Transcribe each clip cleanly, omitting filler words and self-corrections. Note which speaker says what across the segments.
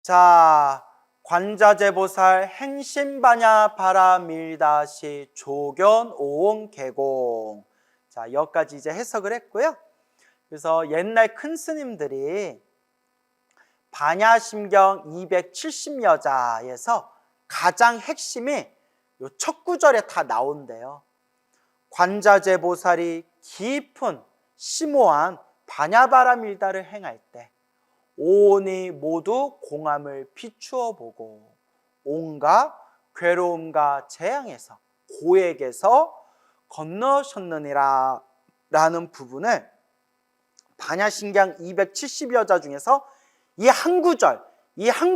Speaker 1: 자, 관자재보살 행심반야 바라밀다시 조견 오옹 계공. 자, 여기까지 이제 해석을 했고요. 그래서 옛날 큰 스님들이 반야심경 270여자에서 가장 핵심이 요 첫 구절에 다 나온대요. 관자재보살이 깊은 심오한 반야바라밀다를 행할 때 오온이 모두 공함을 비추어 보고 온갖 괴로움과 재앙에서 고액에서 건너셨느니라 라는 부분을 반야심경 270여자 중에서 이 한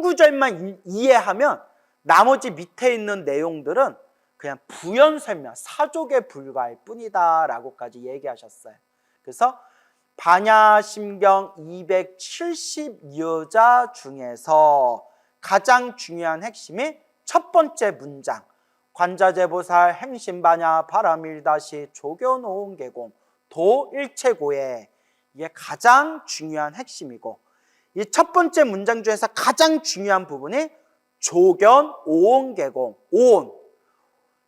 Speaker 1: 구절만 이해하면 나머지 밑에 있는 내용들은 그냥 부연 설명, 사족에 불과할 뿐이다 라고까지 얘기하셨어요. 그래서 반야심경 270여자 중에서 가장 중요한 핵심이 첫 번째 문장, 관자재보살 행심반야 바라밀다시 조견오옹 계공 도일체고에, 이게 가장 중요한 핵심이고, 이 첫 번째 문장 중에서 가장 중요한 부분이 조견 오옹 계공, 오온,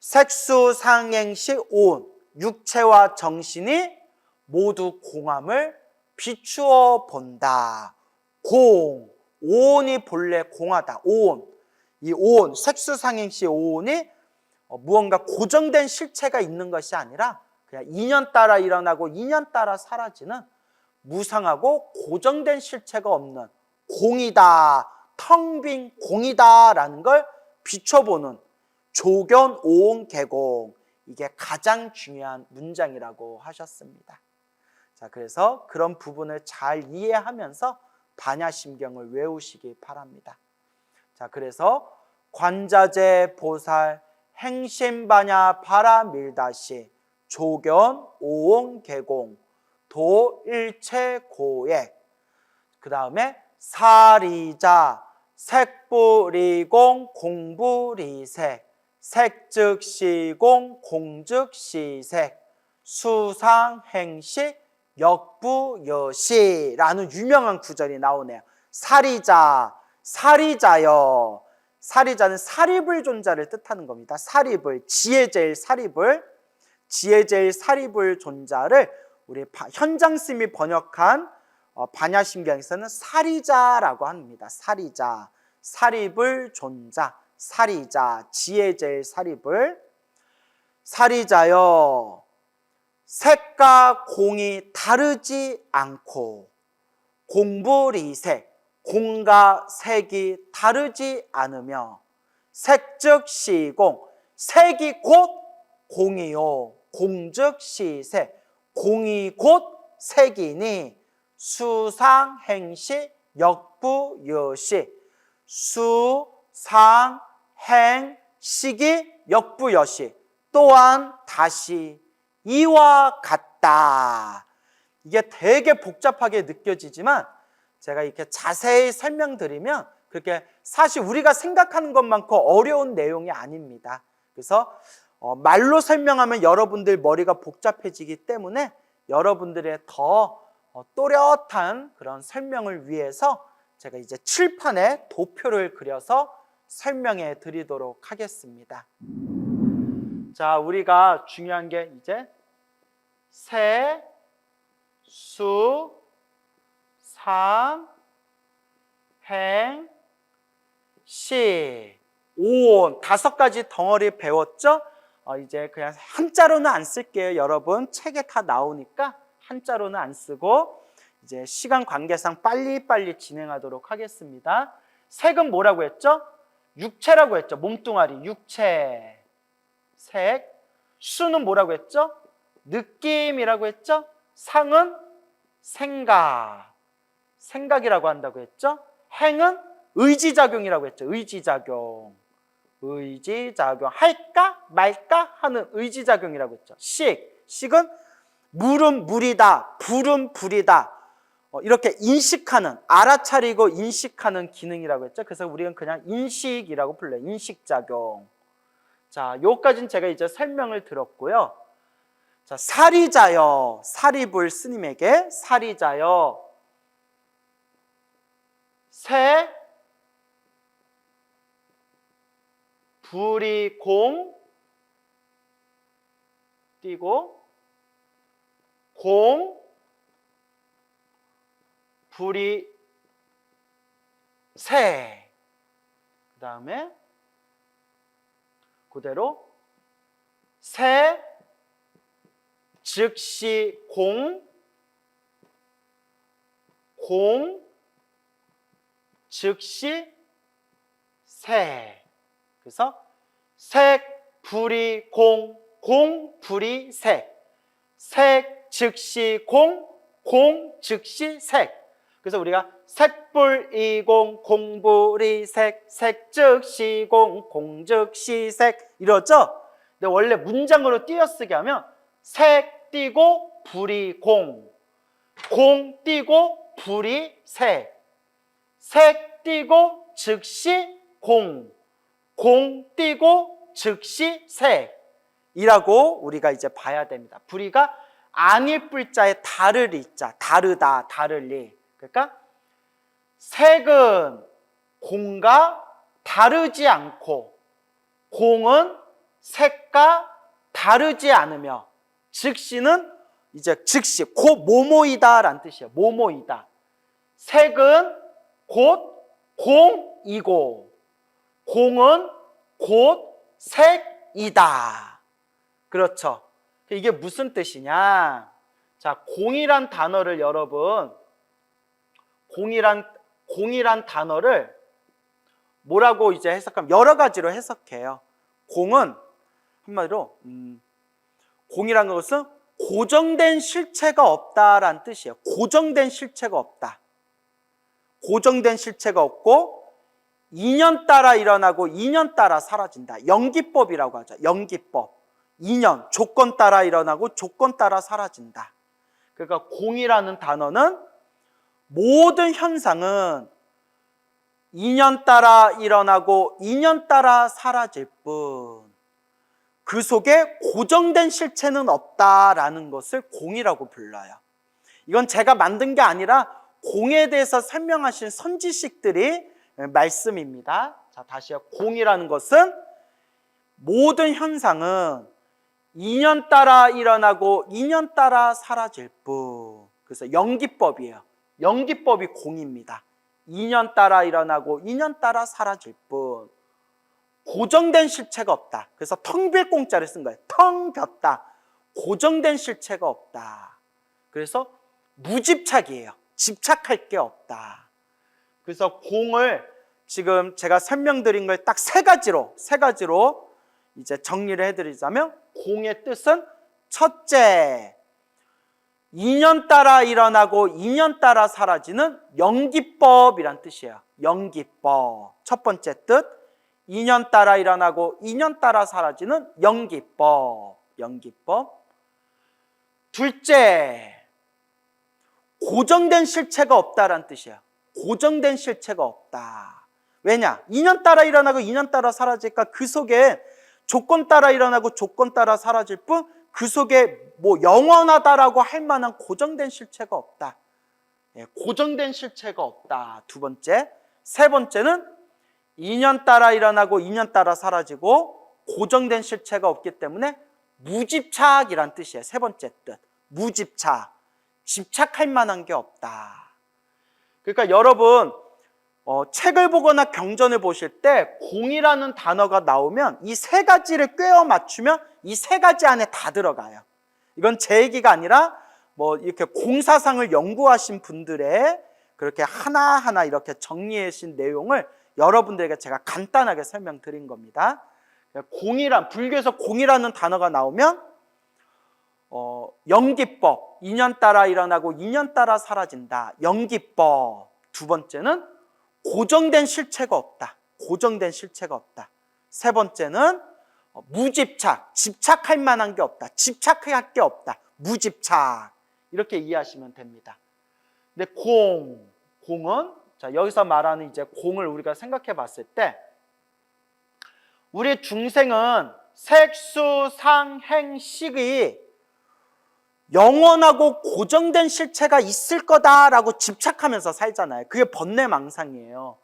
Speaker 1: 색수상행시 오온, 육체와 정신이 모두 공함을 비추어 본다. 공, 오온이 본래 공하다. 오온, 이 오온, 색수상행시 오온이 무언가 고정된 실체가 있는 것이 아니라 그냥 인연 따라 일어나고 인연 따라 사라지는 무상하고 고정된 실체가 없는 공이다, 텅 빈 공이다라는 걸 비춰보는 조견 오옹 계공, 이게 가장 중요한 문장이라고 하셨습니다. 자, 그래서 그런 부분을 잘 이해하면서 반야심경을 외우시기 바랍니다. 자, 그래서 관자재보살 행심반야 바라밀다시 조견 오옹 계공 도일체고액, 그 다음에 사리자 색부리공 공부리색, 색즉시공 공즉시색, 수상행시 역부여시라는 유명한 구절이 나오네요. 사리자, 사리자여. 사리자는 사리불 존자를 뜻하는 겁니다. 사리불, 지혜제일 사리불, 지혜제일 사리불 존자를 우리 현장스님이 번역한 반야심경에서는 사리자라고 합니다. 사리자, 사리불 존자, 사리자, 지혜제일 사리불. 사리자여, 색과 공이 다르지 않고 공부리색, 공과 색이 다르지 않으며 색즉시공, 색이 곧 공이요 공즉시색, 공이 곧 색이니 수상행시 역부여시, 수상행식이 역부여시, 또한 다시 이와 같다. 이게 되게 복잡하게 느껴지지만 제가 이렇게 자세히 설명드리면 그렇게 사실 우리가 생각하는 것만큼 어려운 내용이 아닙니다. 그래서 말로 설명하면 여러분들 머리가 복잡해지기 때문에 여러분들의 더 또렷한 그런 설명을 위해서 제가 이제 칠판에 도표를 그려서 설명해 드리도록 하겠습니다. 자, 우리가 중요한 게 이제 세, 수, 상, 행, 시, 오온, 5가지 덩어리 배웠죠? 이제 그냥 한자로는 안 쓸게요. 여러분 책에 다 나오니까 한자로는 안 쓰고 이제 시간 관계상 빨리빨리 진행하도록 하겠습니다. 색은 뭐라고 했죠? 육체라고 했죠. 몸뚱아리, 육체, 색. 수는 뭐라고 했죠? 느낌이라고 했죠? 상은 생각, 생각이라고 한다고 했죠? 행은 의지작용이라고 했죠. 의지작용, 의지작용, 할까 말까 하는 의지작용이라고 했죠. 식은 물은 물이다, 불은 불이다, 이렇게 인식하는, 알아차리고 인식하는 기능이라고 했죠. 그래서 우리는 그냥 인식이라고 불러요. 인식작용. 자, 요까지는 제가 이제 설명을 들었고요. 자, 사리자여, 사리불 스님에게 사리자여, 새, 불이 공 띄고 공 불이 새. 그 다음에 그대로 새 즉시 공 즉시 새. 그래서 색 불이 공 불이 색. 색 즉시 공 즉시 색. 그래서 우리가 색불이 공불이 색 즉시 공 즉시 색 이러죠? 근데 원래 문장으로 띄어쓰기 하면 색 띄고 불이 공 띄고 불이 색 띄고 즉시 공 띄고 즉시 색이라고 우리가 이제 봐야 됩니다. 불이가 아닐 불자에 다를 이자, 다르다, 다를리. 그러니까 색은 공과 다르지 않고 공은 색과 다르지 않으며 즉시는 이제 즉시 곧 뭐뭐이다라는 뜻이에요. 뭐뭐이다. 색은 곧 공이고 공은 곧 색이다. 그렇죠. 이게 무슨 뜻이냐? 자, 공이란 단어를 여러분 공이란 단어를 뭐라고 이제 해석하면 여러 가지로 해석해요. 공은 한마디로 공이란 것은 고정된 실체가 없다라는 뜻이에요. 고정된 실체가 없다. 고정된 실체가 없고 인연 따라 일어나고 인연 따라 사라진다. 연기법이라고 하죠. 연기법. 인연, 조건 따라 일어나고 조건 따라 사라진다. 그러니까 공이라는 단어는 모든 현상은 인연 따라 일어나고 인연 따라 사라질 뿐 그 속에 고정된 실체는 없다라는 것을 공이라고 불러요. 이건 제가 만든 게 아니라 공에 대해서 설명하신 선지식들이 말씀입니다. 자, 다시요. 공이라는 것은 모든 현상은 인연 따라 일어나고 인연 따라 사라질 뿐. 그래서 연기법이에요. 연기법이 공입니다. 인연 따라 일어나고 인연 따라 사라질 뿐. 고정된 실체가 없다. 그래서 텅 빌 공자를 쓴 거예요. 텅 볐다. 고정된 실체가 없다. 그래서 무집착이에요. 집착할 게 없다. 그래서 공을 지금 제가 설명드린 걸 딱 세 가지로 이제 정리를 해드리자면 공의 뜻은 첫째, 인연 따라 일어나고 인연 따라 사라지는 연기법이란 뜻이에요. 연기법. 첫 번째 뜻, 인연 따라 일어나고 인연 따라 사라지는 연기법. 연기법. 둘째, 고정된 실체가 없다라는 뜻이에요. 고정된 실체가 없다. 왜냐? 인연 따라 일어나고 인연 따라 사라질까 그 속에 조건 따라 일어나고 조건 따라 사라질 뿐 그 속에 뭐 영원하다라고 할 만한 고정된 실체가 없다. 고정된 실체가 없다. 두 번째. 세 번째는 인연 따라 일어나고 인연 따라 사라지고 고정된 실체가 없기 때문에 무집착이란 뜻이에요. 세 번째 뜻. 무집착. 집착할 만한 게 없다. 그러니까 여러분 책을 보거나 경전을 보실 때 공이라는 단어가 나오면 이 세 가지를 꿰어 맞추면 이 세 가지 안에 다 들어가요. 이건 제 얘기가 아니라 뭐 이렇게 공사상을 연구하신 분들의 그렇게 하나하나 이렇게 정리해 주신 내용을 여러분들에게 제가 간단하게 설명드린 겁니다. 불교에서 공이라는 단어가 나오면 연기법, 인연 따라 일어나고 인연 따라 사라진다. 연기법. 두 번째는 고정된 실체가 없다. 고정된 실체가 없다. 세 번째는 무집착, 집착할 만한 게 없다. 집착할 게 없다. 무집착. 이렇게 이해하시면 됩니다. 근데 공은 자, 여기서 말하는 이제 공을 우리가 생각해 봤을 때 우리 중생은 색수, 상, 행, 식이 영원하고 고정된 실체가 있을 거다라고 집착하면서 살잖아요. 그게 번뇌망상이에요.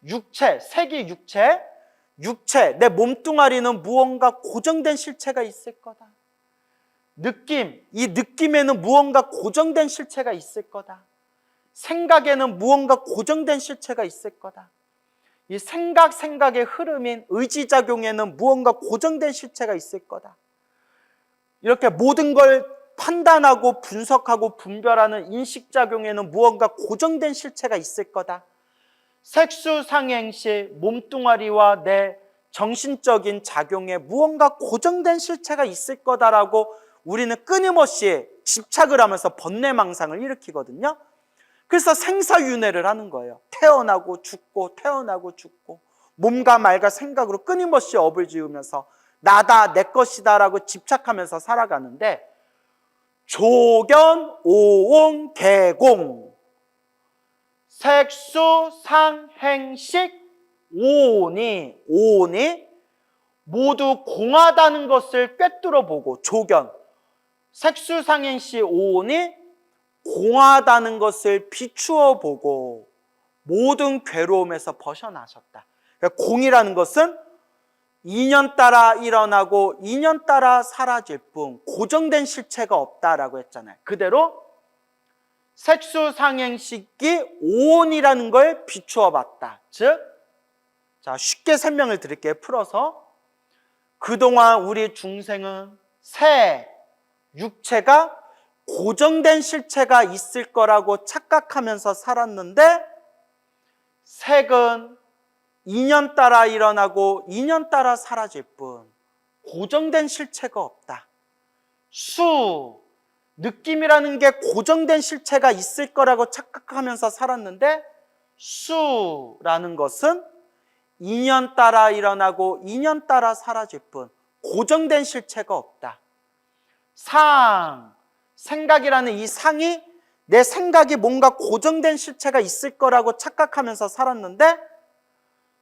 Speaker 1: 육체, 색이 육체, 육체, 내 몸뚱아리는 무언가 고정된 실체가 있을 거다. 느낌, 이 느낌에는 무언가 고정된 실체가 있을 거다. 생각에는 무언가 고정된 실체가 있을 거다. 이 생각의 흐름인 의지작용에는 무언가 고정된 실체가 있을 거다. 이렇게 모든 걸 판단하고 분석하고 분별하는 인식작용에는 무언가 고정된 실체가 있을 거다. 색수상행 시 몸뚱아리와 내 정신적인 작용에 무언가 고정된 실체가 있을 거다라고 우리는 끊임없이 집착을 하면서 번뇌망상을 일으키거든요. 그래서 생사윤회를 하는 거예요. 태어나고 죽고 태어나고 죽고 몸과 말과 생각으로 끊임없이 업을 지으면서 나다 내 것이다 라고 집착하면서 살아가는데, 조견, 오온, 개공, 색수상행식, 오온이 모두 공하다는 것을 꿰뚫어 보고, 조견, 색수상행시 오온이 공하다는 것을 비추어 보고 모든 괴로움에서 벗어나셨다. 그러니까 공이라는 것은 인연 따라 일어나고 인연 따라 사라질 뿐 고정된 실체가 없다라고 했잖아요. 그대로 색수상행식이 오온이라는 걸 비추어 봤다. 즉, 자, 쉽게 설명을 드릴게요. 풀어서. 그동안 우리 중생은 새 육체가 고정된 실체가 있을 거라고 착각하면서 살았는데, 색은 인연 따라 일어나고 인연 따라 사라질 뿐 고정된 실체가 없다. 수, 느낌이라는 게 고정된 실체가 있을 거라고 착각하면서 살았는데, 수라는 것은 인연 따라 일어나고 인연 따라 사라질 뿐 고정된 실체가 없다. 상, 생각이라는 이 상이 내 생각이 뭔가 고정된 실체가 있을 거라고 착각하면서 살았는데,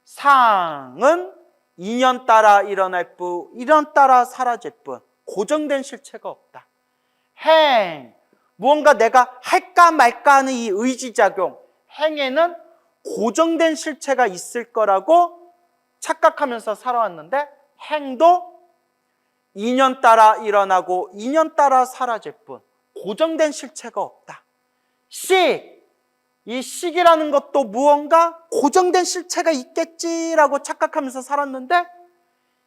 Speaker 1: 상은 인연 따라 일어날 뿐 인연 따라 사라질 뿐 고정된 실체가 없다. 행, 무언가 내가 할까 말까 하는 이 의지작용, 행에는 고정된 실체가 있을 거라고 착각하면서 살아왔는데, 행도 인연 따라 일어나고 인연 따라 사라질 뿐 고정된 실체가 없다. 식, 이 식이라는 것도 무언가 고정된 실체가 있겠지라고 착각하면서 살았는데,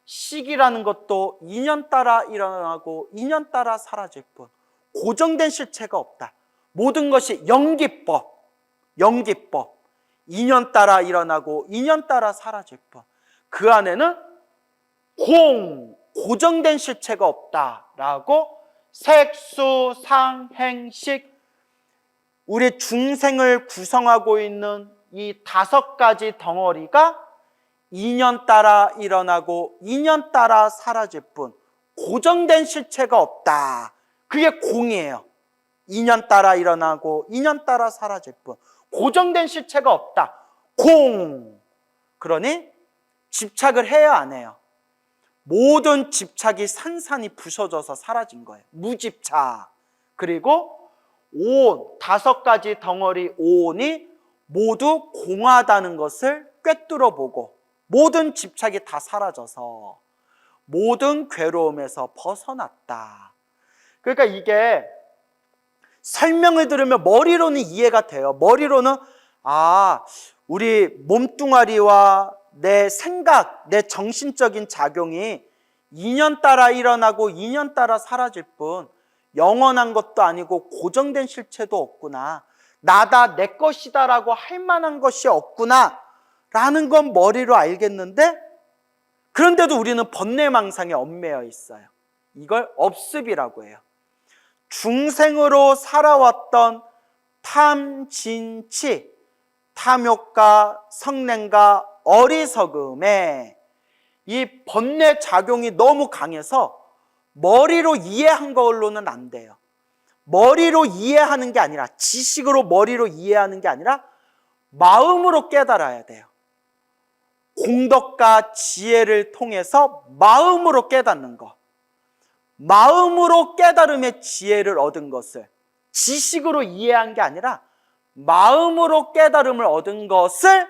Speaker 1: 식이라는 것도 인연 따라 일어나고 인연 따라 사라질 뿐 고정된 실체가 없다. 모든 것이 연기법, 인연 따라 일어나고 인연 따라 사라질 뿐 그 안에는 고정된 실체가 없다라고 색수상행식, 우리 중생을 구성하고 있는 이 5가지 덩어리가 인연 따라 일어나고 인연 따라 사라질 뿐 고정된 실체가 없다. 그게 공이에요. 인연 따라 일어나고 인연 따라 사라질 뿐 고정된 실체가 없다. 공. 그러니 집착을 해야 안 해요? 모든 집착이 산산이 부서져서 사라진 거예요. 무집착. 그리고 오온, 5가지 덩어리 오온이 모두 공하다는 것을 꿰뚫어 보고 모든 집착이 다 사라져서 모든 괴로움에서 벗어났다. 그러니까 이게 설명을 들으면 머리로는 이해가 돼요. 머리로는 우리 몸뚱아리와 내 생각, 내 정신적인 작용이 인연 따라 일어나고 인연 따라 사라질 뿐 영원한 것도 아니고 고정된 실체도 없구나. 나다, 내 것이다 라고 할 만한 것이 없구나 라는 건 머리로 알겠는데, 그런데도 우리는 번뇌망상에 얽매여 있어요. 이걸 업습이라고 해요. 중생으로 살아왔던 탐진치, 탐욕과 성냄과 어리석음에 이 번뇌 작용이 너무 강해서 머리로 이해한 걸로는 안 돼요. 머리로 이해하는 게 아니라, 지식으로 머리로 이해하는 게 아니라 마음으로 깨달아야 돼요. 공덕과 지혜를 통해서 마음으로 깨닫는 것, 마음으로 깨달음의 지혜를 얻은 것을 지식으로 이해한 게 아니라 마음으로 깨달음을 얻은 것을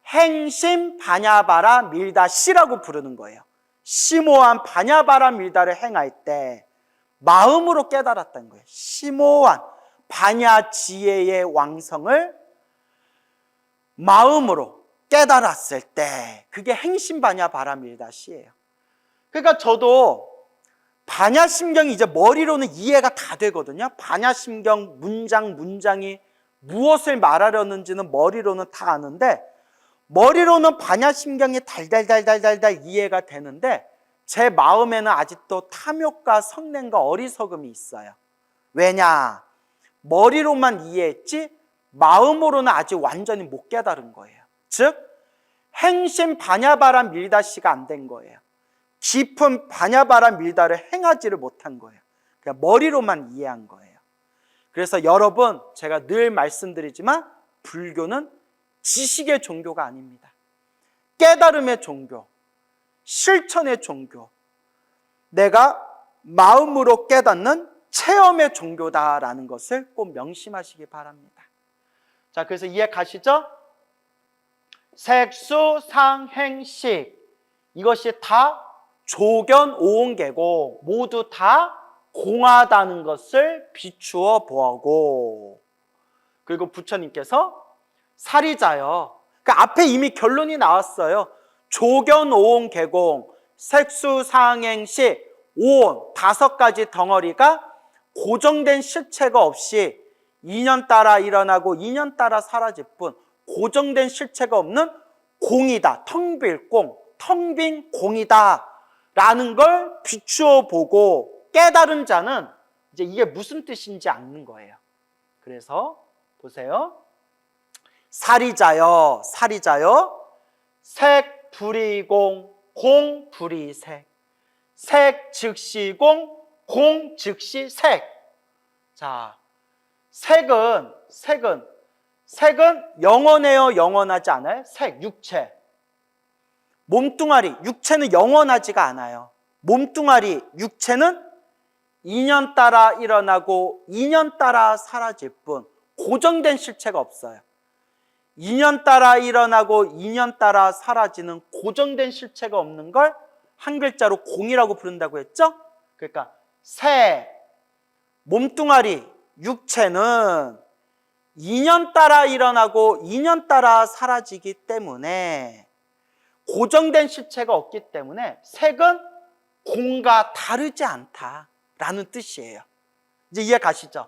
Speaker 1: 행심 바냐바라 밀다 시라고 부르는 거예요. 심오한 바냐바라 밀다를 행할 때 마음으로 깨달았다는 거예요. 심오한 바냐 지혜의 왕성을 마음으로 깨달았을 때 그게 행심 바냐바라 밀다 시예요. 그러니까 저도 반야심경이 이제 머리로는 이해가 다 되거든요. 반야심경 문장이 무엇을 말하려는지는 머리로는 다 아는데 머리로는 반야심경이 달달달달달달 이해가 되는데 제 마음에는 아직도 탐욕과 성냄과 어리석음이 있어요. 왜냐? 머리로만 이해했지 마음으로는 아직 완전히 못 깨달은 거예요. 즉 행심 바냐바라 밀다시가 안 된 거예요. 깊은 바냐바라 밀다를 행하지를 못한 거예요. 그냥 머리로만 이해한 거예요. 그래서 여러분, 제가 늘 말씀드리지만 불교는 지식의 종교가 아닙니다. 깨달음의 종교, 실천의 종교, 내가 마음으로 깨닫는 체험의 종교다라는 것을 꼭 명심하시기 바랍니다. 자, 그래서 이해 가시죠? 색수, 상, 행, 식, 이것이 다 조견, 오온계고 모두 다 공하다는 것을 비추어 보고, 그리고 부처님께서 사리자여, 그러니까 앞에 이미 결론이 나왔어요. 조견, 오온계공, 색수, 상행식, 오온, 5가지 덩어리가 고정된 실체가 없이 인연 따라 일어나고 인연 따라 사라질 뿐 고정된 실체가 없는 공이다. 텅 빌 공, 텅 빈 공이다 라는 걸 비추어 보고 깨달은 자는 이제 이게 무슨 뜻인지 아는 거예요. 그래서 보세요. 사리자여, 사리자여, 색 불이공, 공 불이색, 색 즉시 공, 공 즉시 색. 자, 색은 영원해요, 영원하지 않아요? 색, 육체. 몸뚱아리, 육체는 영원하지가 않아요. 몸뚱아리, 육체는 인연 따라 일어나고 인연 따라 사라질 뿐 고정된 실체가 없어요. 인연 따라 일어나고 인연 따라 사라지는 고정된 실체가 없는 걸 한 글자로 공이라고 부른다고 했죠? 그러니까 새, 몸뚱아리, 육체는 인연 따라 일어나고 인연 따라 사라지기 때문에 고정된 실체가 없기 때문에 색은 공과 다르지 않다라는 뜻이에요. 이제 이해 가시죠?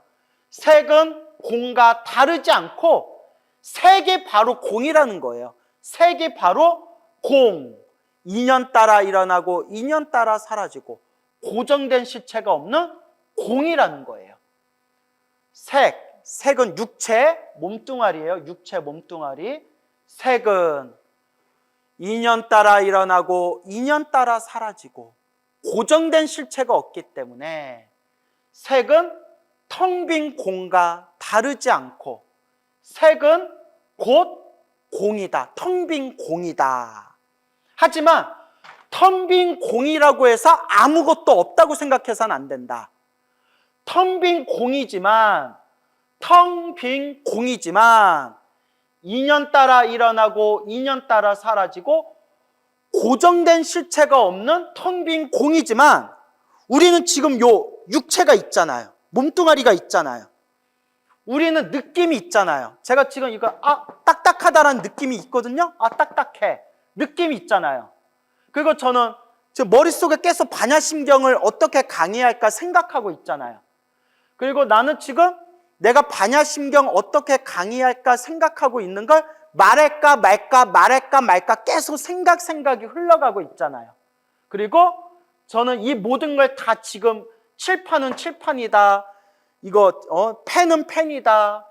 Speaker 1: 색은 공과 다르지 않고 색이 바로 공이라는 거예요. 색이 바로 공, 인연 따라 일어나고 인연 따라 사라지고 고정된 실체가 없는 공이라는 거예요. 색은 육체, 몸뚱아리예요. 육체, 몸뚱아리. 색은 인연 따라 일어나고 인연 따라 사라지고 고정된 실체가 없기 때문에 색은 텅 빈 공과 다르지 않고 색은 곧 공이다. 텅 빈 공이다. 하지만 텅 빈 공이라고 해서 아무것도 없다고 생각해서는 안 된다. 텅 빈 공이지만 인연 따라 일어나고 인연 따라 사라지고 고정된 실체가 없는 텅 빈 공이지만 우리는 지금 요 육체가 있잖아요. 몸뚱아리가 있잖아요. 우리는 느낌이 있잖아요. 제가 지금 이거 딱딱하다라는 느낌이 있거든요. 딱딱해. 느낌이 있잖아요. 그리고 저는 제 머릿속에 계속 반야심경을 어떻게 강의할까 생각하고 있잖아요. 그리고 나는 지금 내가 반야심경 어떻게 강의할까 생각하고 있는 걸 말할까 말까 계속 생각이 흘러가고 있잖아요. 그리고 저는 이 모든 걸 다 지금 칠판은 칠판이다, 이거 펜은 펜이다,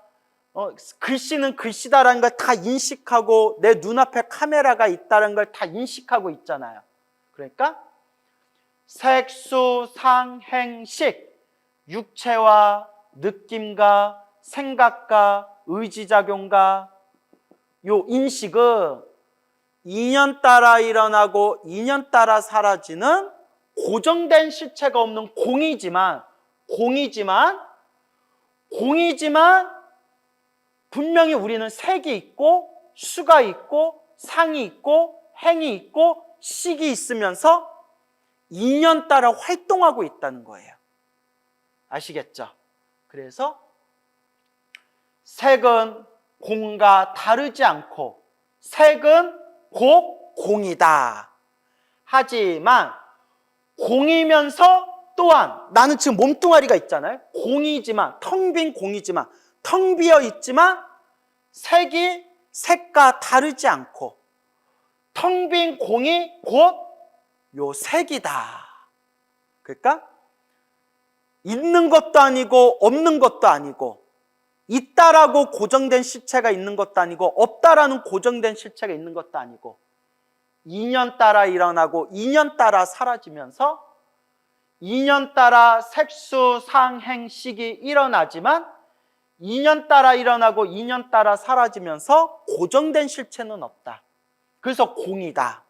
Speaker 1: 글씨는 글씨다라는 걸 다 인식하고 내 눈앞에 카메라가 있다는 걸 다 인식하고 있잖아요. 그러니까 색수, 상, 행, 식, 육체와 느낌과 생각과 의지작용과 요 인식은 인연 따라 일어나고 인연 따라 사라지는 고정된 실체가 없는 공이지만 분명히 우리는 색이 있고 수가 있고 상이 있고 행이 있고 식이 있으면서 인연 따라 활동하고 있다는 거예요. 아시겠죠? 그래서 색은 공과 다르지 않고 색은 곧 공이다. 하지만 공이면서 또한 나는 지금 몸뚱아리가 있잖아요. 공이지만, 텅 빈 공이지만, 텅 비어 있지만 색이 색과 다르지 않고 텅 빈 공이 곧 요 색이다. 그러니까 있는 것도 아니고 없는 것도 아니고 있다라고 고정된 실체가 있는 것도 아니고 없다라는 고정된 실체가 있는 것도 아니고 인연 따라 일어나고 인연 따라 사라지면서 인연 따라 색수상행식이 일어나지만 인연 따라 일어나고 인연 따라 사라지면서 고정된 실체는 없다. 그래서 공이다.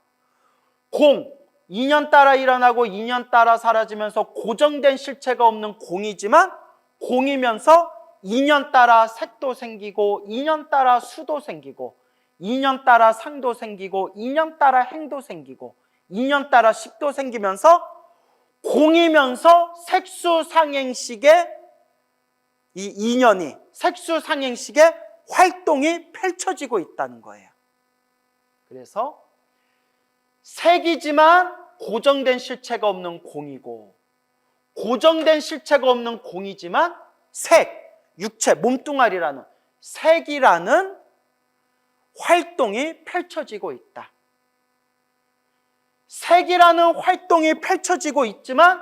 Speaker 1: 공, 인연 따라 일어나고 인연 따라 사라지면서 고정된 실체가 없는 공이지만 공이면서 인연 따라 색도 생기고 인연 따라 수도 생기고 인연 따라 상도 생기고 인연 따라 행도 생기고 인연 따라 식도 생기면서 공이면서 색수상행식의 이 인연이 색수상행식의 활동이 펼쳐지고 있다는 거예요. 그래서 색이지만 고정된 실체가 없는 공이고 고정된 실체가 없는 공이지만 색, 육체, 몸뚱아리라는 색이라는 활동이 펼쳐지고 있다. 색이라는 활동이 펼쳐지고 있지만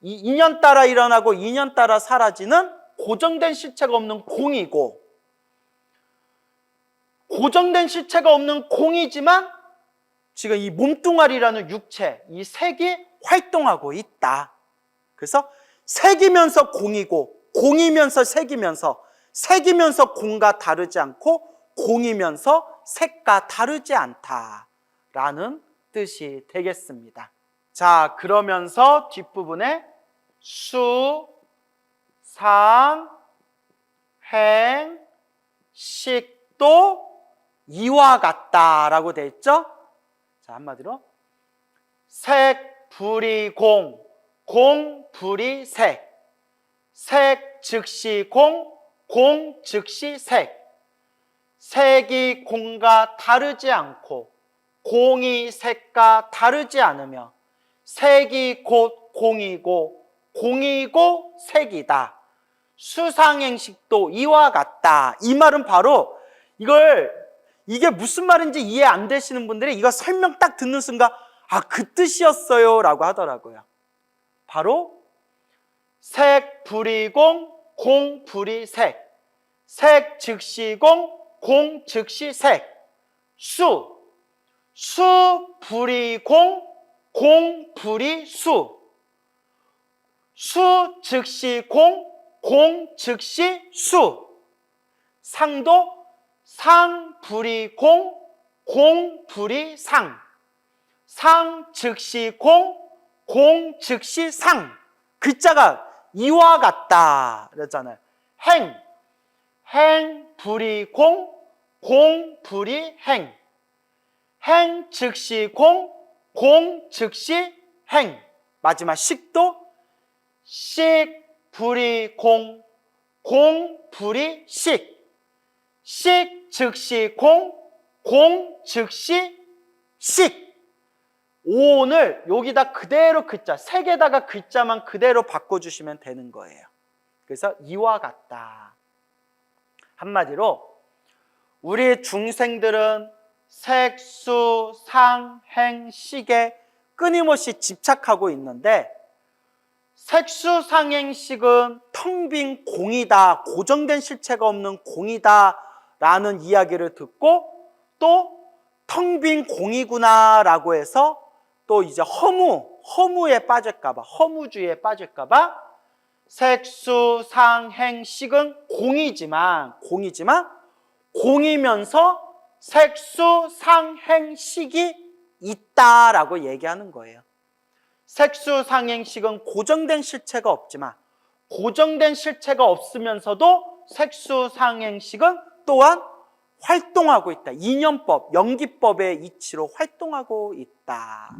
Speaker 1: 이 인연 따라 일어나고 인연 따라 사라지는 고정된 실체가 없는 공이고 고정된 실체가 없는 공이지만 지금 이 몸뚱아리라는 육체, 이 색이 활동하고 있다. 그래서 색이면서 공이고 공이면서 색이면서 색이면서 공과 다르지 않고 공이면서 색과 다르지 않다라는 뜻이 되겠습니다. 자, 그러면서 뒷부분에 수, 상, 행, 식도 이와 같다라고 되어 있죠? 자, 한마디로 색, 불이 공, 공, 불이 색, 색 즉시 공, 공 즉시 색, 색이 공과 다르지 않고 공이 색과 다르지 않으며 색이 곧 공이고 공이고 색이다. 수상행식도 이와 같다. 이 말은 바로 이게 무슨 말인지 이해 안 되시는 분들이 이거 설명 딱 듣는 순간 아, 그 뜻이었어요 라고 하더라고요. 바로 색 불이 공, 공 불이 색, 색 즉시 공, 공 즉시 색, 수 불이 공, 공 불이 수 즉시 공, 공 즉시 수, 상도 상 불이 공, 공 불이 상, 상 즉시 공, 공 즉시 상. 글자가 이와 같다 그랬잖아요. 행 불이 공, 공 불이 행, 행 즉시 공, 공 즉시 행. 마지막 식도 식 불이 공, 공 불이 식, 식 즉시 공, 공 즉시 식. 오온을 여기다 그대로 글자, 색에다가 글자만 그대로 바꿔주시면 되는 거예요. 그래서 이와 같다. 한마디로 우리 중생들은 색, 수, 상, 행, 식에 끊임없이 집착하고 있는데 색수상행식은 텅 빈 공이다, 고정된 실체가 없는 공이다 라는 이야기를 듣고 또 텅 빈 공이구나 라고 해서 또 이제 허무에 빠질까봐, 허무주의에 빠질까봐 색수상행식은 공이지만 공이면서 색수상행식이 있다라고 얘기하는 거예요. 색수상행식은 고정된 실체가 없지만 고정된 실체가 없으면서도 색수상행식은 또한 활동하고 있다. 인연법, 연기법의 이치로 활동하고 있다.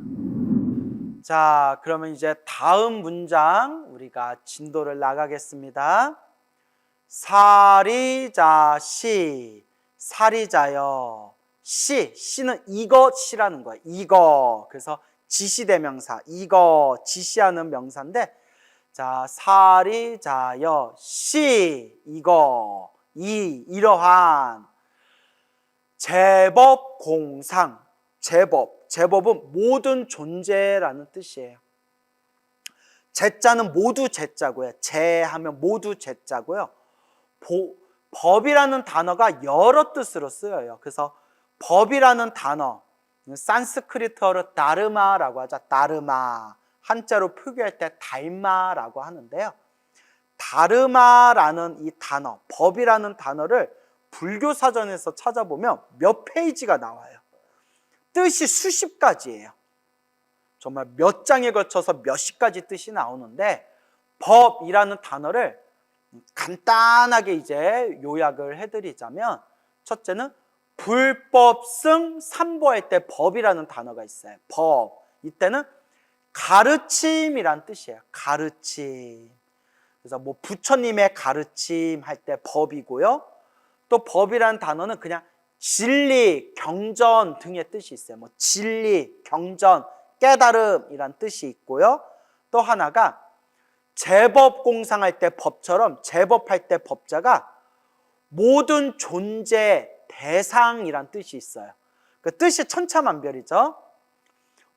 Speaker 1: 자, 그러면 이제 다음 문장 우리가 진도를 나가겠습니다. 사리자시, 사리자여. 시는 이것이라는 거예요. 이거. 그래서 지시대명사, 이거 지시하는 명사인데, 자, 사리자여 시, 이거, 이러한 제법공상. 제법은 모든 존재라는 뜻이에요. 제자는 모두 제자고요. 제하면 모두 제자고요. 법이라는 단어가 여러 뜻으로 쓰여요. 그래서 법이라는 단어, 산스크리트어로 다르마라고 하죠. 다르마. 한자로 표기할 때 달마라고 하는데요. 다르마라는 이 단어, 법이라는 단어를 불교 사전에서 찾아보면 몇 페이지가 나와요. 뜻이 수십 가지예요. 정말 몇 장에 걸쳐서 몇십 가지 뜻이 나오는데, 법이라는 단어를 간단하게 이제 요약을 해드리자면, 첫째는 불법승 삼보할 때 법이라는 단어가 있어요. 법. 이때는 가르침이란 뜻이에요. 가르침. 그래서 뭐 부처님의 가르침 할 때 법이고요. 또 법이라는 단어는 그냥 진리, 경전 등의 뜻이 있어요. 뭐 진리, 경전, 깨달음이란 뜻이 있고요. 또 하나가 제법공상할 때 법처럼 제법할 때 법자가 모든 존재 대상이란 뜻이 있어요. 그 뜻이 천차만별이죠.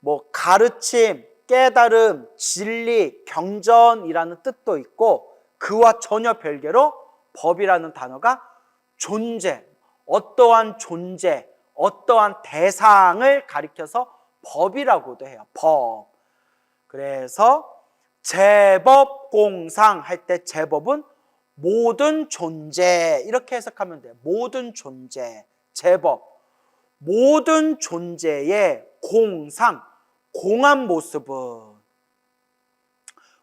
Speaker 1: 뭐 가르침, 깨달음, 진리, 경전이라는 뜻도 있고, 그와 전혀 별개로 법이라는 단어가 존재, 어떠한 존재, 어떠한 대상을 가리켜서 법이라고도 해요. 법. 그래서 제법공상 할 때 제법은 모든 존재, 이렇게 해석하면 돼요. 모든 존재, 제법. 모든 존재의 공상, 공한 모습은,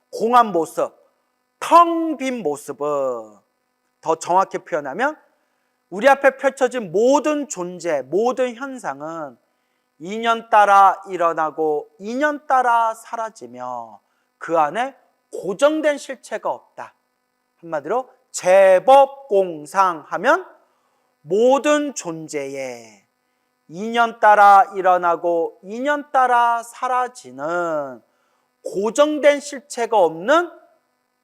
Speaker 1: 공한 모습, 텅 빈 모습은, 더 정확히 표현하면 우리 앞에 펼쳐진 모든 존재, 모든 현상은 인연 따라 일어나고 인연 따라 사라지며 그 안에 고정된 실체가 없다. 한마디로 제법공상하면 모든 존재에 인연 따라 일어나고 인연 따라 사라지는 고정된 실체가 없는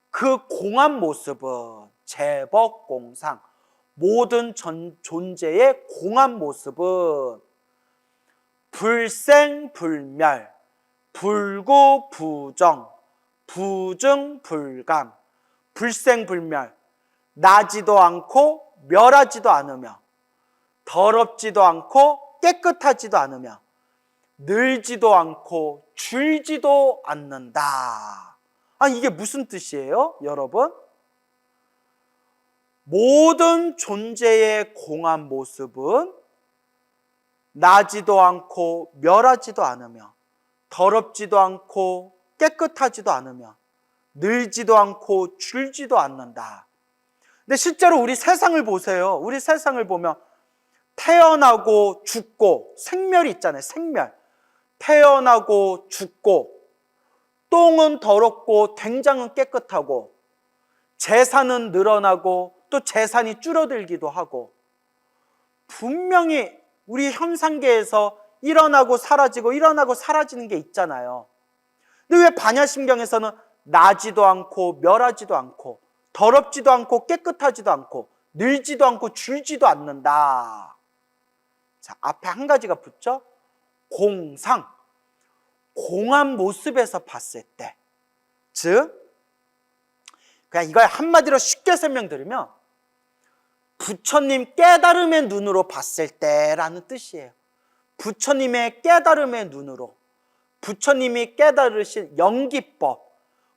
Speaker 1: 그 공한 모습은 제법공상, 모든 존재의 공한 모습은 불생불멸, 불구부정, 부증불감. 불생불멸, 나지도 않고 멸하지도 않으며, 더럽지도 않고 깨끗하지도 않으며, 늘지도 않고 줄지도 않는다. 아니, 이게 무슨 뜻이에요, 여러분? 모든 존재의 공한 모습은 나지도 않고 멸하지도 않으며, 더럽지도 않고 깨끗하지도 않으며, 늘지도 않고 줄지도 않는다. 근데 실제로 우리 세상을 보세요. 우리 세상을 보면 태어나고 죽고, 생멸이 있잖아요. 생멸. 태어나고 죽고, 똥은 더럽고 된장은 깨끗하고, 재산은 늘어나고 또 재산이 줄어들기도 하고, 분명히 우리 현상계에서 일어나고 사라지고 일어나고 사라지는 게 있잖아요. 근데 왜 반야심경에서는 나지도 않고 멸하지도 않고 더럽지도 않고 깨끗하지도 않고 늘지도 않고 줄지도 않는다. 자, 앞에 한 가지가 붙죠? 공상, 공한 모습에서 봤을 때, 즉 그냥 이걸 한마디로 쉽게 설명드리면 부처님 깨달음의 눈으로 봤을 때라는 뜻이에요. 부처님의 깨달음의 눈으로, 부처님이 깨달으신 연기법,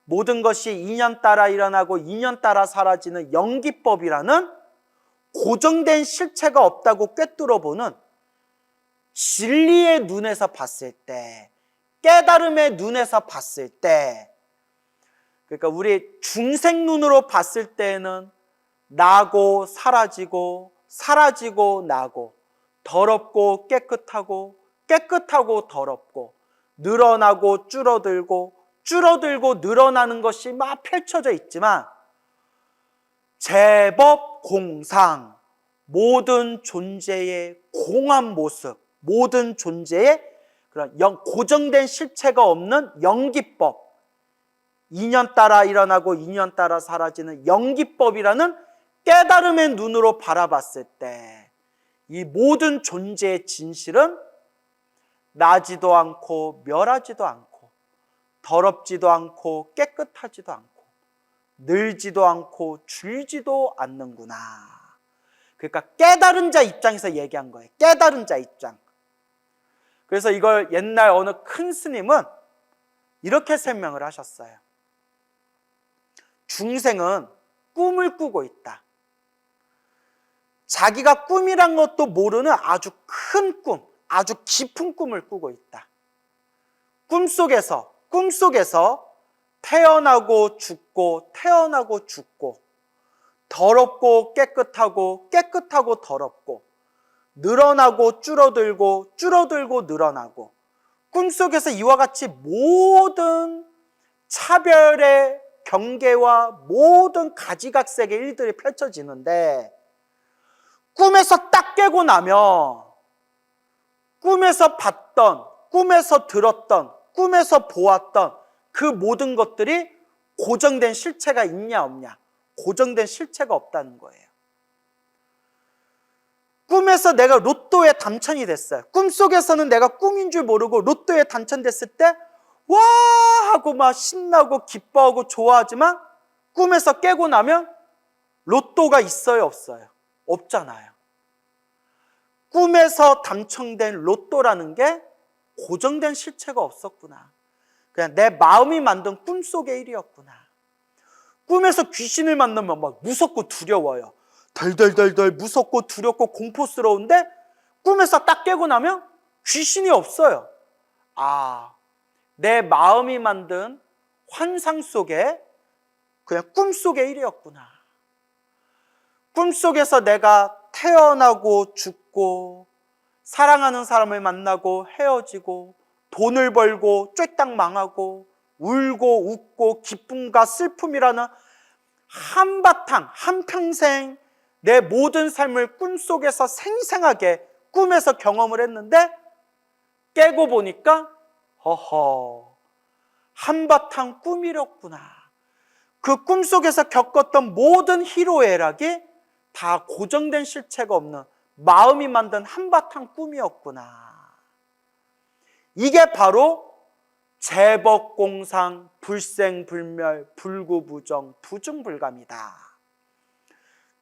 Speaker 1: 모든 것이 인연 따라 일어나고 인연 따라 사라지는 연기법이라는 고정된 실체가 없다고 꿰뚫어보는 진리의 눈에서 봤을 때, 깨달음의 눈에서 봤을 때, 그러니까 우리 중생 눈으로 봤을 때는 나고 사라지고 사라지고 나고, 더럽고 깨끗하고, 깨끗하고 더럽고, 늘어나고 줄어들고, 줄어들고 늘어나는 것이 막 펼쳐져 있지만, 제법 공상, 모든 존재의 공한 모습, 모든 존재의 그런 고정된 실체가 없는 영기법, 인연 따라 일어나고 인연 따라 사라지는 영기법이라는 깨달음의 눈으로 바라봤을 때 이 모든 존재의 진실은 나지도 않고 멸하지도 않고 더럽지도 않고 깨끗하지도 않고 늘지도 않고 줄지도 않는구나. 그러니까 깨달은 자 입장에서 얘기한 거예요. 깨달은 자 입장. 그래서 이걸 옛날 어느 큰 스님은 이렇게 설명을 하셨어요. 중생은 꿈을 꾸고 있다. 자기가 꿈이란 것도 모르는 아주 큰 꿈, 아주 깊은 꿈을 꾸고 있다. 꿈속에서 태어나고 죽고 태어나고 죽고 더럽고 깨끗하고 깨끗하고 더럽고 늘어나고 줄어들고 줄어들고 늘어나고 꿈속에서 이와 같이 모든 차별의 경계와 모든 가지각색의 일들이 펼쳐지는데 꿈에서 딱 깨고 나면 꿈에서 봤던, 꿈에서 들었던, 꿈에서 보았던 그 모든 것들이 고정된 실체가 있냐 없냐? 고정된 실체가 없다는 거예요. 꿈에서 내가 로또에 당첨이 됐어요. 꿈속에서는 내가 꿈인 줄 모르고 로또에 당첨됐을 때 와 하고 막 신나고 기뻐하고 좋아하지만 꿈에서 깨고 나면 로또가 있어요 없어요? 없잖아요. 꿈에서 당첨된 로또라는 게 고정된 실체가 없었구나. 그냥 내 마음이 만든 꿈속의 일이었구나. 꿈에서 귀신을 만나면 막 무섭고 두려워요. 덜덜덜덜 무섭고 두렵고 공포스러운데 꿈에서 딱 깨고 나면 귀신이 없어요. 아, 내 마음이 만든 환상 속에 그냥 꿈속의 일이었구나. 꿈속에서 내가 태어나고 죽고 사랑하는 사람을 만나고 헤어지고 돈을 벌고 쫄딱 망하고 울고 웃고 기쁨과 슬픔이라는 한바탕 한평생 내 모든 삶을 꿈속에서 생생하게 꿈에서 경험을 했는데 깨고 보니까 허허 한바탕 꿈이었구나. 그 꿈속에서 겪었던 모든 희로애락이 다 고정된 실체가 없는 마음이 만든 한바탕 꿈이었구나. 이게 바로 제법공상, 불생불멸, 불구부정, 부중불감이다.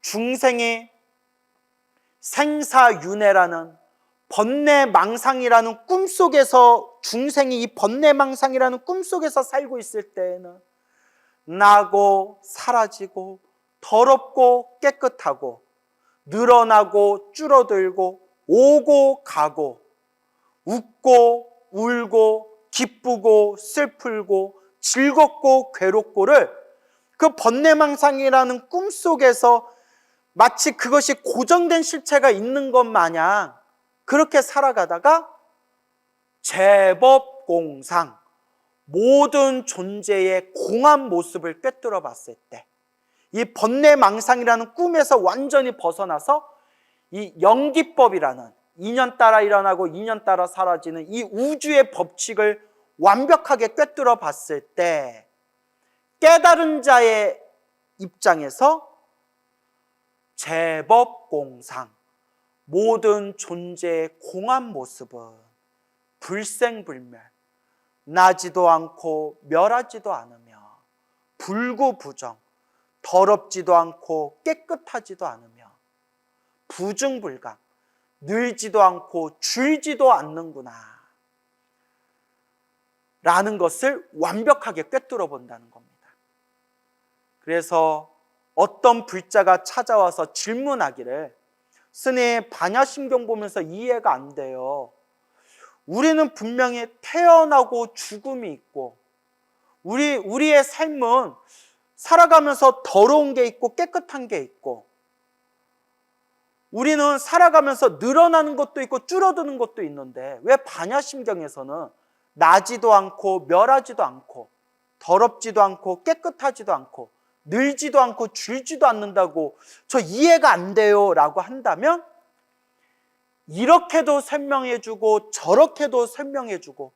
Speaker 1: 중생이 생사윤회라는 번뇌망상이라는 꿈속에서 중생이 이 번뇌망상이라는 꿈속에서 살고 있을 때에는 나고 사라지고 더럽고 깨끗하고 늘어나고 줄어들고 오고 가고 웃고 울고 기쁘고 슬프고 즐겁고 괴롭고를 그 번뇌망상이라는 꿈속에서 마치 그것이 고정된 실체가 있는 것 마냥 그렇게 살아가다가 제법공상, 모든 존재의 공한 모습을 꿰뚫어 봤을 때 이 번뇌망상이라는 꿈에서 완전히 벗어나서 이 영기법이라는 인연 따라 일어나고 인연 따라 사라지는 이 우주의 법칙을 완벽하게 꿰뚫어 봤을 때 깨달은 자의 입장에서 제법공상, 모든 존재의 공한 모습은 불생불멸, 나지도 않고 멸하지도 않으며 불구부정, 더럽지도 않고 깨끗하지도 않으며 부중불감, 늘지도 않고 줄지도 않는구나 라는 것을 완벽하게 꿰뚫어 본다는 겁니다. 그래서 어떤 불자가 찾아와서 질문하기를 스님 반야심경 보면서 이해가 안 돼요. 우리는 분명히 태어나고 죽음이 있고 우리의 삶은 살아가면서 더러운 게 있고 깨끗한 게 있고 우리는 살아가면서 늘어나는 것도 있고 줄어드는 것도 있는데 왜 반야심경에서는 나지도 않고 멸하지도 않고 더럽지도 않고 깨끗하지도 않고 늘지도 않고 줄지도 않는다고 저 이해가 안 돼요 라고 한다면, 이렇게도 설명해주고 저렇게도 설명해주고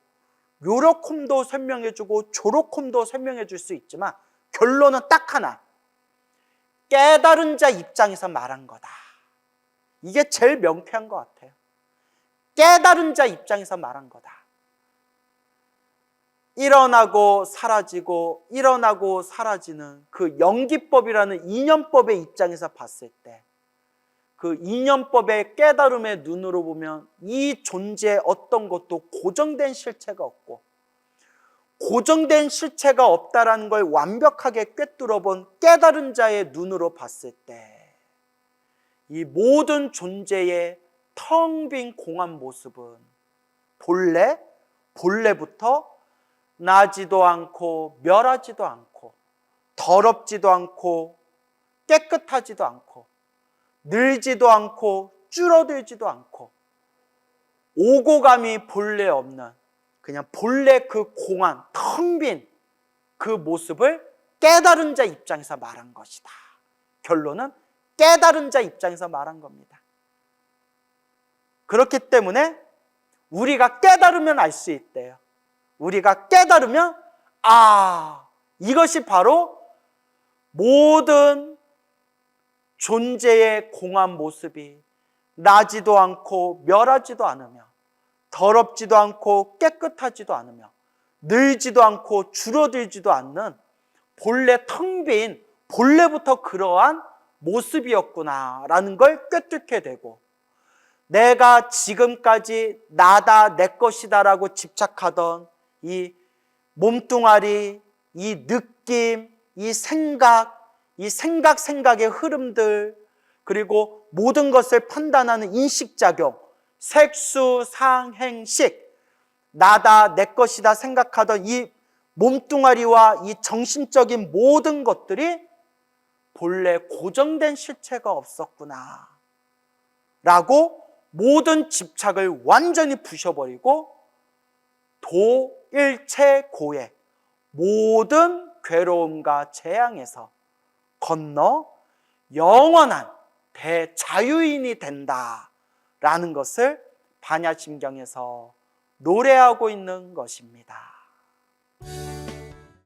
Speaker 1: 요렇콤도 설명해주고 조로콤도 설명해줄 수 있지만 결론은 딱 하나, 깨달은 자 입장에서 말한 거다. 이게 제일 명쾌한 것 같아요. 깨달은 자 입장에서 말한 거다. 일어나고 사라지고 일어나고 사라지는 그 연기법이라는 인연법의 입장에서 봤을 때, 그 인연법의 깨달음의 눈으로 보면 이 존재의 어떤 것도 고정된 실체가 없고, 고정된 실체가 없다라는 걸 완벽하게 꿰뚫어 본 깨달은 자의 눈으로 봤을 때, 이 모든 존재의 텅 빈 공한 모습은 본래부터 나지도 않고 멸하지도 않고 더럽지도 않고 깨끗하지도 않고 늘지도 않고 줄어들지도 않고 오고 감이 본래 없는, 그냥 본래 그 공한 텅 빈 그 모습을 깨달은 자 입장에서 말한 것이다. 결론은 깨달은 자 입장에서 말한 겁니다. 그렇기 때문에 우리가 깨달으면 알 수 있대요. 우리가 깨달으면 이것이 바로 모든 존재의 공한 모습이 나지도 않고 멸하지도 않으며 더럽지도 않고 깨끗하지도 않으며 늘지도 않고 줄어들지도 않는 본래 텅 빈, 본래부터 그러한 모습이었구나라는 걸 꿰뚫게 되고, 내가 지금까지 나다 내 것이다라고 집착하던 이 몸뚱아리, 이 느낌, 이 생각의 흐름들, 그리고 모든 것을 판단하는 인식작용, 색수상행식, 나다 내 것이다 생각하던 이 몸뚱아리와 이 정신적인 모든 것들이 본래 고정된 실체가 없었구나 라고 모든 집착을 완전히 부셔버리고 도일체고의 모든 괴로움과 재앙에서 건너 영원한 대자유인이 된다라는 것을 반야심경에서 노래하고 있는 것입니다.